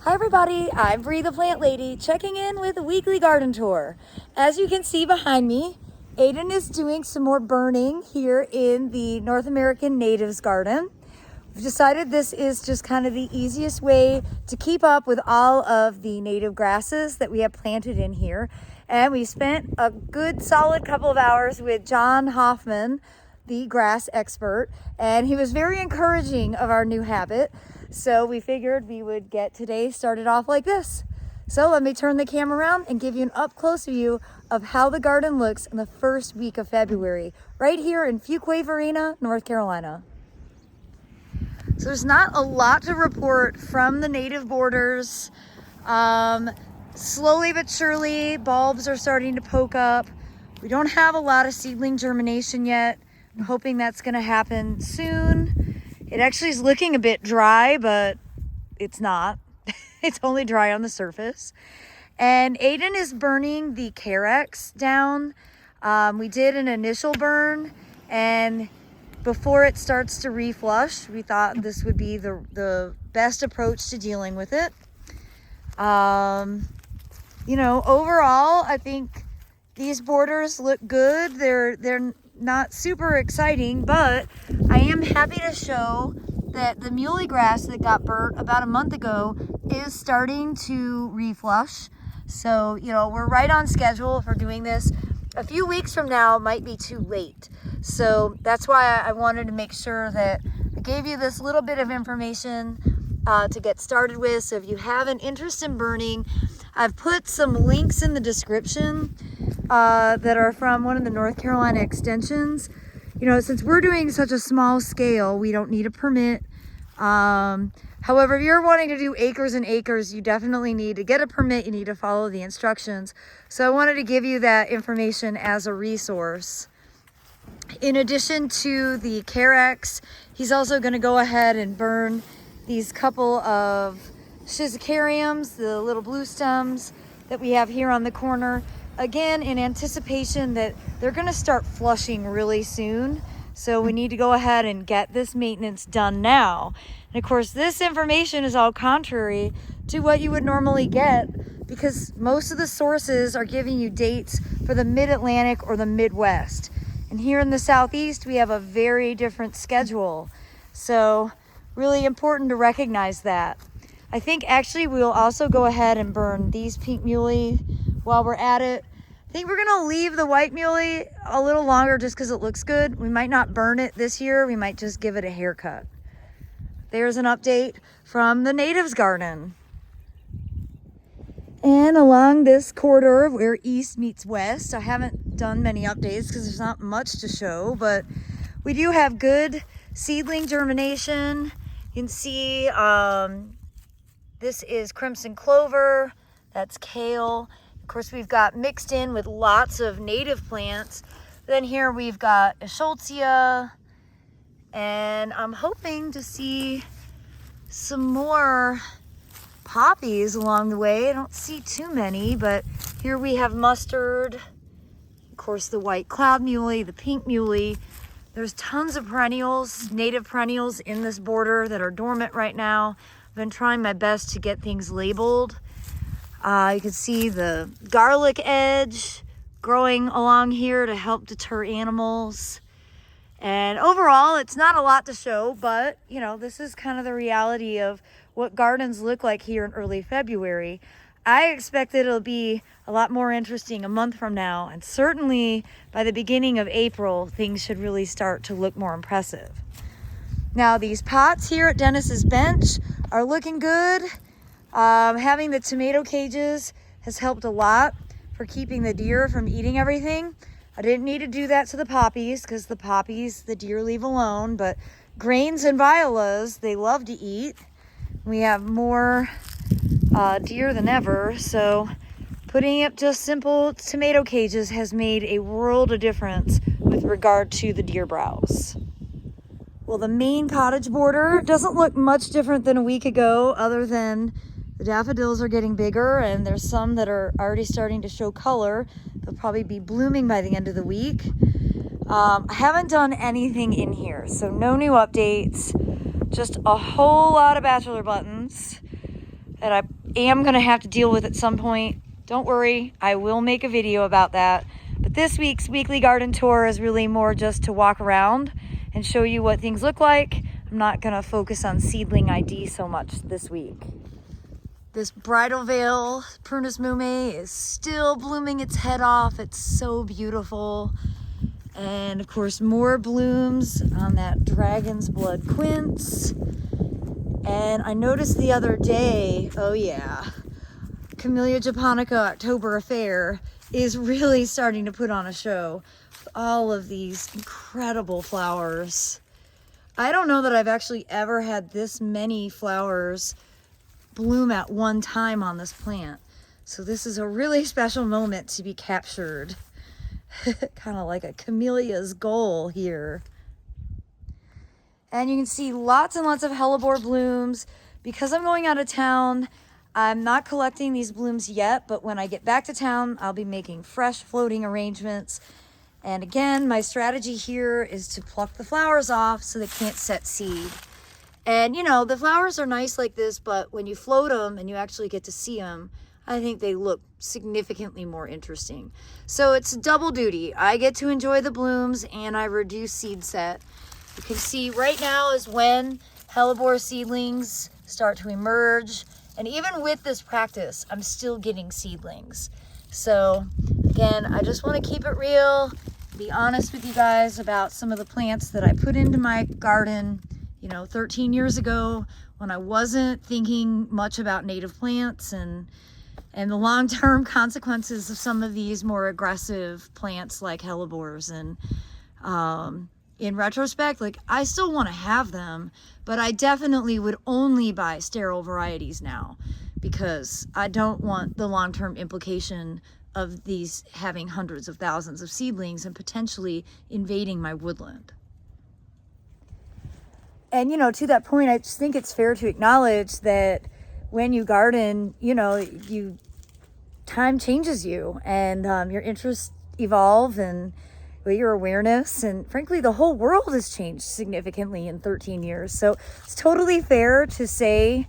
Hi everybody, I'm Bree the Plant Lady, checking in with a weekly garden tour. As you can see behind me, Aiden is doing some more burning here in the North American Natives Garden. We've decided this is just kind of the easiest way to keep up with all of the native grasses that we have planted in here. And we spent a good solid couple of hours with John Hoffman, the grass expert, and he was very encouraging of our new habit. So we figured we would get today started off like this. So let me turn the camera around and give you an up close view of how the garden looks in the first week of February, right here in Fuquay, Varina, North Carolina. So there's not a lot to report from the native borders. Slowly but surely, bulbs are starting to poke up. We don't have a lot of seedling germination yet. I'm hoping that's gonna happen soon. It actually is looking a bit dry, but it's not. It's only dry on the surface. And Aiden is burning the Carex down. We did an initial burn, and before it starts to reflush, we thought this would be the best approach to dealing with it. You know, overall, I think these borders look good. They're not super exciting, but I am happy to show that the muley grass that got burnt about a month ago is starting to reflush. So, you know, we're right on schedule for doing this. A few weeks from now might be too late. So that's why I wanted to make sure that I gave you this little bit of information to get started with. So if you have an interest in burning, I've put some links in the description that are from one of the North Carolina extensions. You know, since we're doing such a small scale, we don't need a permit. However, if you're wanting to do acres and acres, you definitely need to get a permit. You need to follow the instructions. So I wanted to give you that information as a resource. In addition to the Carex, he's also going to go ahead and burn these couple of Schizocariums, the little blue stems that we have here on the corner. Again, in anticipation that they're going to start flushing really soon. So we need to go ahead and get this maintenance done now. And of course, this information is all contrary to what you would normally get, because most of the sources are giving you dates for the mid-Atlantic or the Midwest. And here in the Southeast, we have a very different schedule. So really important to recognize that. I think actually we'll also go ahead and burn these pink muley while we're at it. I think we're gonna leave the white muley a little longer just because it looks good. We might not burn it this year. We might just give it a haircut. There's an update from the natives garden. And along this corridor where east meets west, I haven't done many updates because there's not much to show, but we do have good seedling germination. You can see this is crimson clover, that's kale. Of course, we've got mixed in with lots of native plants. Then here we've got Eschscholzia, and I'm hoping to see some more poppies along the way. I don't see too many, but here we have mustard, of course the white cloud muley, the pink muley. There's tons of perennials, native perennials in this border that are dormant right now. I've been trying my best to get things labeled. You can see the garlic edge growing along here to help deter animals. And overall, it's not a lot to show, but you know, this is kind of the reality of what gardens look like here in early February. I expect that it'll be a lot more interesting a month from now, and certainly by the beginning of April, things should really start to look more impressive. Now, these pots here at Dennis's bench are looking good. Having the tomato cages has helped a lot for keeping the deer from eating everything. I didn't need to do that to the poppies because the poppies, the deer leave alone, but grains and violas, they love to eat. We have more deer than ever, so putting up just simple tomato cages has made a world of difference with regard to the deer browse. Well, the main cottage border doesn't look much different than a week ago, other than the daffodils are getting bigger, and there's some that are already starting to show color. They'll probably be blooming by the end of the week. I haven't done anything in here, so no new updates. Just a whole lot of bachelor buttons. that I am gonna have to deal with at some point. Don't worry, I will make a video about that. But this week's weekly garden tour is really more just to walk around and show you what things look like. I'm not gonna focus on seedling ID so much this week. This bridal veil Prunus mume is still blooming its head off. It's so beautiful. And of course, more blooms on that dragon's blood quince. And I noticed the other day, oh yeah, Camellia japonica October affair is really starting to put on a show. All of these incredible flowers. I don't know that I've actually ever had this many flowers bloom at one time on this plant. So this is a really special moment to be captured. Kind of like a camellia's goal here. And you can see lots and lots of hellebore blooms. Because I'm going out of town, I'm not collecting these blooms yet, but when I get back to town, I'll be making fresh floating arrangements. And again, my strategy here is to pluck the flowers off so they can't set seed. And you know, the flowers are nice like this, but when you float them and you actually get to see them, I think they look significantly more interesting. So it's double duty. I get to enjoy the blooms and I reduce seed set. You can see right now is when hellebore seedlings start to emerge. And even with this practice, I'm still getting seedlings. So again, I just want to keep it real, be honest with you guys about some of the plants that I put into my garden, 13 years ago when I wasn't thinking much about native plants and the long-term consequences of some of these more aggressive plants like hellebores. And in retrospect, I still want to have them, but I definitely would only buy sterile varieties now because I don't want the long-term implication of these having hundreds of thousands of seedlings and potentially invading my woodland. And, to that point, I just think it's fair to acknowledge that when you garden, time changes you and your interests evolve and your awareness, and frankly the whole world has changed significantly in 13 years. So it's totally fair to say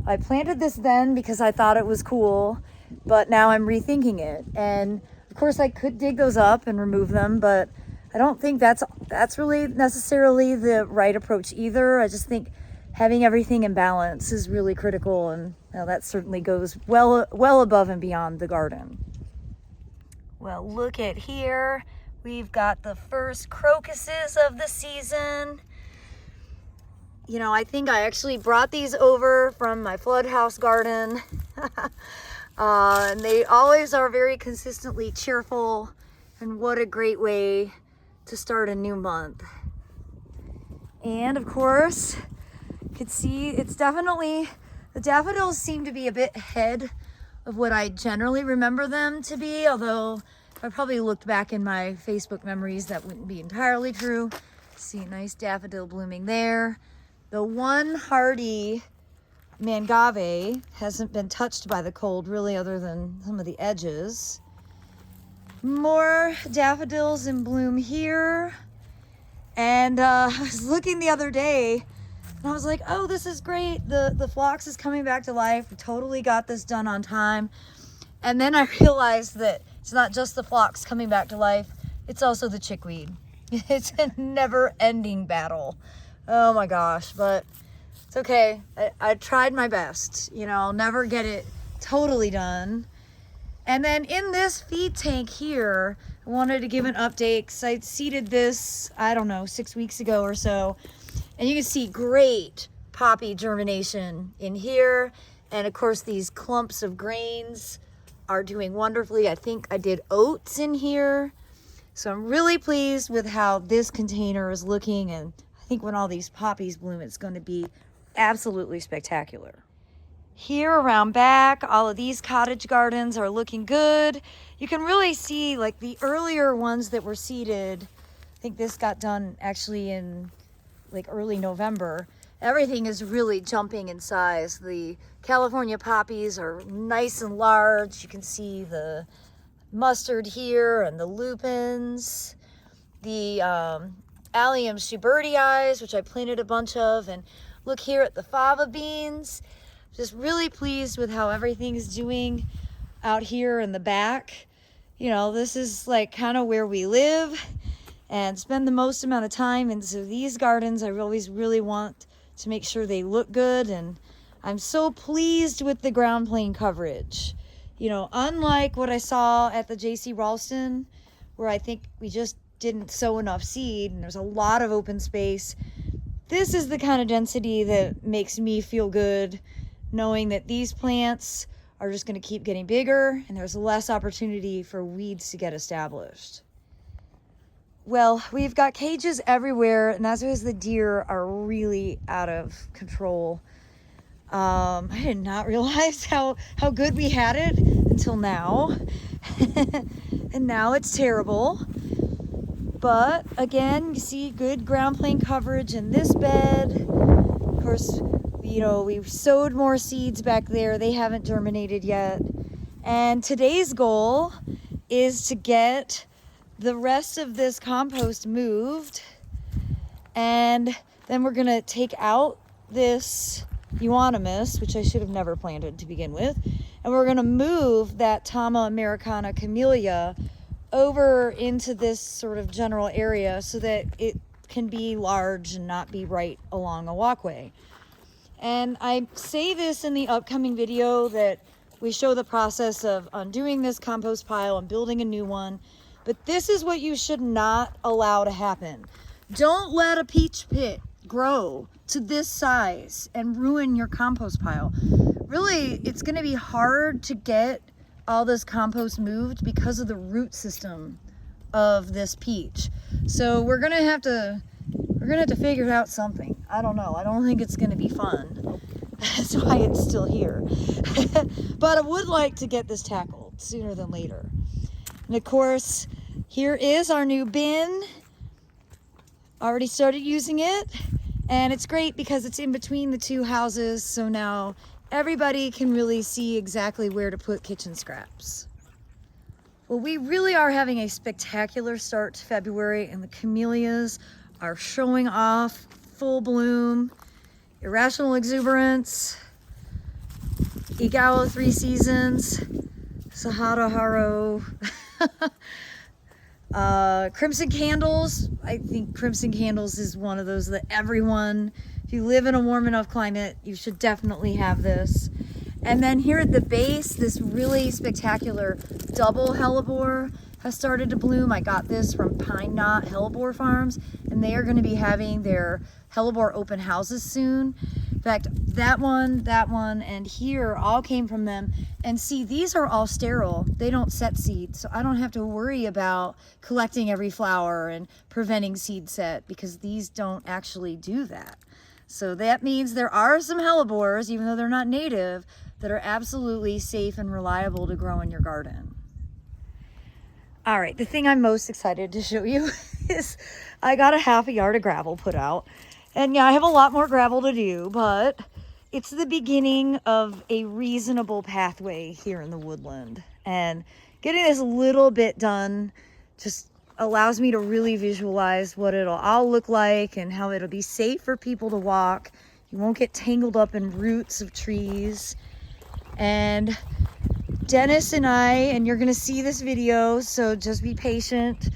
I planted this then because I thought it was cool, but now I'm rethinking it. And of course I could dig those up and remove them, but I don't think that's really necessarily the right approach either. I just think having everything in balance is really critical, and that certainly goes well above and beyond the garden. Well, look at here. We've got the first crocuses of the season. I think I actually brought these over from my flood house garden. And they always are very consistently cheerful. And what a great way to start a new month. And of course, you can see it's definitely, the daffodils seem to be a bit ahead of what I generally remember them to be, although if I probably looked back in my Facebook memories, that wouldn't be entirely true. See a nice daffodil blooming there. The one hardy mangave hasn't been touched by the cold really, other than some of the edges. More daffodils in bloom here. And I was looking the other day and I was like, oh, this is great. The phlox is coming back to life. We totally got this done on time. And then I realized that it's not just the phlox coming back to life, it's also the chickweed. It's a never-ending battle. Oh my gosh, but it's okay. I tried my best. I'll never get it totally done. And then in this feed tank here, I wanted to give an update because I seeded this, 6 weeks ago or so. And you can see great poppy germination in here. And of course, these clumps of grains are doing wonderfully. I think I did oats in here. So I'm really pleased with how this container is looking. And I think when all these poppies bloom, it's going to be absolutely spectacular. Here around back, all of these cottage gardens are looking good. You can really see the earlier ones that were seeded. I think this got done actually in early November. Everything is really jumping in size. The California poppies are nice and large. You can see the mustard here and the lupins. The Allium schubertii, which I planted a bunch of. And look here at the fava beans. Just really pleased with how everything's doing out here in the back. You know, this is like kind of where we live and spend the most amount of time. And so these gardens, I always really want to make sure they look good. And I'm so pleased with the ground plane coverage. You know, unlike what I saw at the J.C. Ralston, where I think we just didn't sow enough seed and there's a lot of open space. This is the kind of density that makes me feel good, knowing that these plants are just going to keep getting bigger and there's less opportunity for weeds to get established. Well, we've got cages everywhere, and that's because the deer are really out of control. I did not realize how good we had it until now. And now it's terrible. But again, you see good ground plane coverage in this bed. Of course, you know, we've sowed more seeds back there. They haven't germinated yet. And today's goal is to get the rest of this compost moved. And then we're gonna take out this euonymus, which I should have never planted to begin with. And we're gonna move that Tama Americana camellia over into this sort of general area so that it can be large and not be right along a walkway. And I say this in the upcoming video that we show the process of undoing this compost pile and building a new one. But this is what you should not allow to happen. Don't let a peach pit grow to this size and ruin your compost pile. Really, it's going to be hard to get all this compost moved because of the root system of this peach. So we're going to have to figure out something. I don't know. I don't think it's going to be fun. That's why it's still here. But I would like to get this tackled sooner than later. And of course, here is our new bin. Already started using it. And it's great because it's in between the two houses. So now everybody can really see exactly where to put kitchen scraps. Well, we really are having a spectacular start to February, and the camellias are showing off full bloom, irrational exuberance, Igawa 3 Seasons, Sahara Haro, Crimson Candles. I think Crimson Candles is one of those that everyone, if you live in a warm enough climate, you should definitely have this. And then here at the base, this really spectacular double hellebore has started to bloom. I got this from Pine Knot Hellebore Farms, and they are going to be having their hellebore open houses soon. In fact, that one, and here all came from them. And see, these are all sterile. They don't set seed, so I don't have to worry about collecting every flower and preventing seed set, because these don't actually do that. So that means there are some hellebores, even though they're not native, that are absolutely safe and reliable to grow in your garden. All right, the thing I'm most excited to show you is I got a half a yard of gravel put out. And yeah, I have a lot more gravel to do, but it's the beginning of a reasonable pathway here in the woodland. And getting this little bit done just allows me to really visualize what it'll all look like and how it'll be safe for people to walk. You won't get tangled up in roots of trees. And Dennis and I, and you're gonna see this video, so just be patient,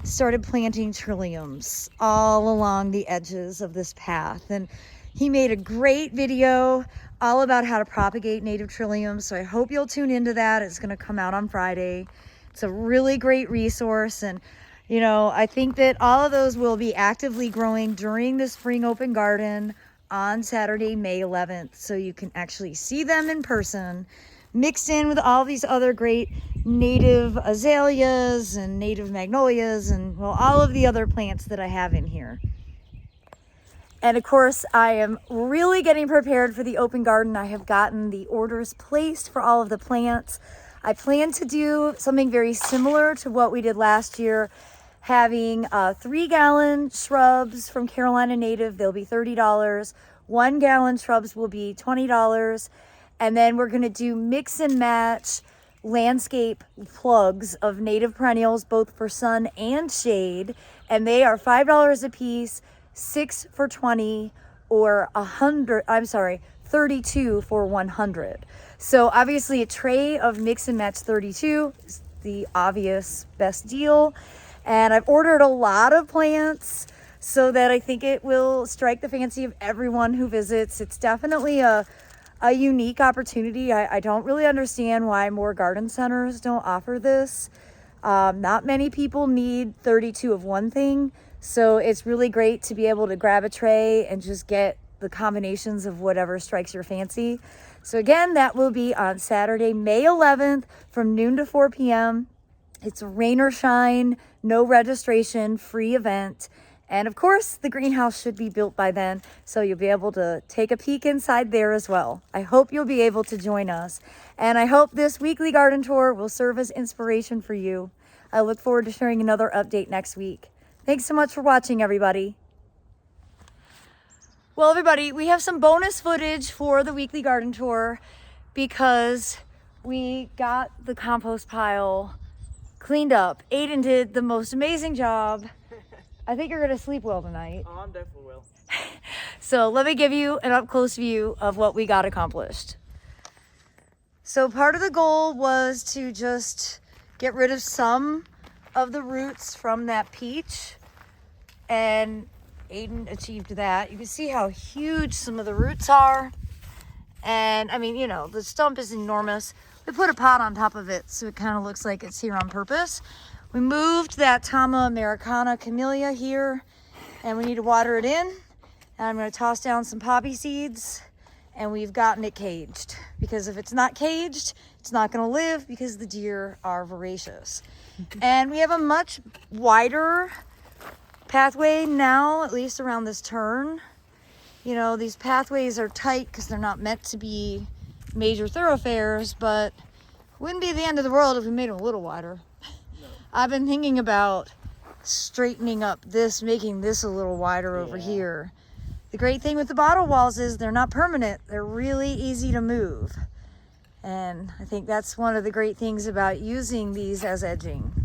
started planting trilliums all along the edges of this path. And he made a great video all about how to propagate native trilliums, so I hope you'll tune into that. It's gonna come out on Friday. It's a really great resource, and you know, I think that all of those will be actively growing during the spring open garden on Saturday, May 11th, so you can actually see them in person, mixed in with all these other great native azaleas and native magnolias and, well, all of the other plants that I have in here. And of course, I am really getting prepared for the open garden. I have gotten the orders placed for all of the plants. I plan to do something very similar to what we did last year, having 3-gallon shrubs from Carolina Native. They'll be $30. 1-gallon shrubs will be $20. And then we're going to do mix and match landscape plugs of native perennials, both for sun and shade. And they are $5 a piece, 6 for $20, or 32 for 100. So obviously a tray of mix and match 32 is the obvious best deal. And I've ordered a lot of plants so that I think it will strike the fancy of everyone who visits. It's definitely a unique opportunity. I don't really understand why more garden centers don't offer this. Not many people need 32 of one thing, so it's really great to be able to grab a tray and just get the combinations of whatever strikes your fancy. So again, that will be on Saturday, May 11th from noon to 4 p.m. It's rain or shine, no registration, free event. And of course, the greenhouse should be built by then, so you'll be able to take a peek inside there as well. I hope you'll be able to join us. And I hope this weekly garden tour will serve as inspiration for you. I look forward to sharing another update next week. Thanks so much for watching, everybody. Well, everybody, we have some bonus footage for the weekly garden tour because we got the compost pile cleaned up. Aiden did the most amazing job. I think you're gonna sleep well tonight. Oh, I'm definitely will. So let me give you an up-close view of what we got accomplished. So part of the goal was to just get rid of some of the roots from that peach, and Aiden achieved that. You can see how huge some of the roots are. And I mean, you know, the stump is enormous. We put a pot on top of it so it kind of looks like it's here on purpose. We moved that Tama Americana camellia here, and we need to water it in. And I'm going to toss down some poppy seeds, and we've gotten it caged. Because if it's not caged, it's not going to live because the deer are voracious. And we have a much wider pathway now, at least around this turn. You know, these pathways are tight because they're not meant to be major thoroughfares, but it wouldn't be the end of the world if we made them a little wider. No. I've been thinking about straightening up this, making this a little wider over here. The great thing with the bottle walls is they're not permanent. They're really easy to move. And I think that's one of the great things about using these as edging.